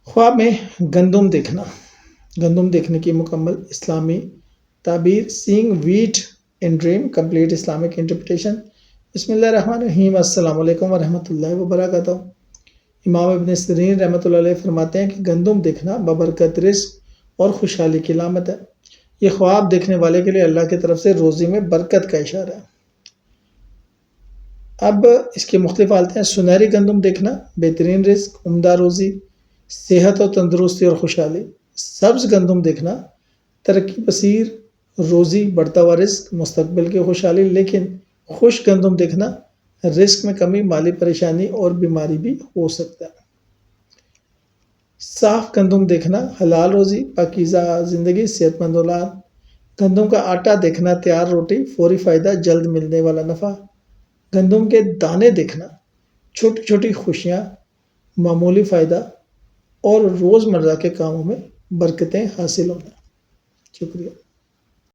خواب میں گندم دیکھنا، گندم دیکھنے کی مکمل اسلامی تعبیر seeing wet in dream complete Islamic interpretation. بسم اللہ الرحمن الرحیم، السلام علیکم ورحمۃ اللہ وبرکاتہ۔ امام ابن سیرین رحمۃ اللہ علیہ فرماتے ہیں کہ گندم دیکھنا ببرکت رزق اور خوشحالی کی علامت ہے۔ یہ خواب دیکھنے والے کے لیے اللہ کی طرف سے روزی میں برکت کا اشارہ ہے۔ اب اس کی مختلف حالتیں ہیں۔ سنہری گندم دیکھنا بہترین رزق، عمدہ روزی، صحت و تندرستی اور خوشحالی۔ سبز گندم دیکھنا ترقی پذیر روزی، بڑھتا ہوا رزق، مستقبل کی خوشحالی۔ لیکن خشک گندم دیکھنا رزق میں کمی، مالی پریشانی اور بیماری بھی ہو سکتا ہے۔ صاف گندم دیکھنا حلال روزی، پاکیزہ زندگی، صحت مند اولاد۔ گندم کا آٹا دیکھنا تیار روٹی، فوری فائدہ، جلد ملنے والا نفع۔ گندم کے دانے دیکھنا چھوٹی چھوٹی خوشیاں، معمولی فائدہ اور روزمرہ کے کاموں میں برکتیں حاصل ہونا۔ شکریہ۔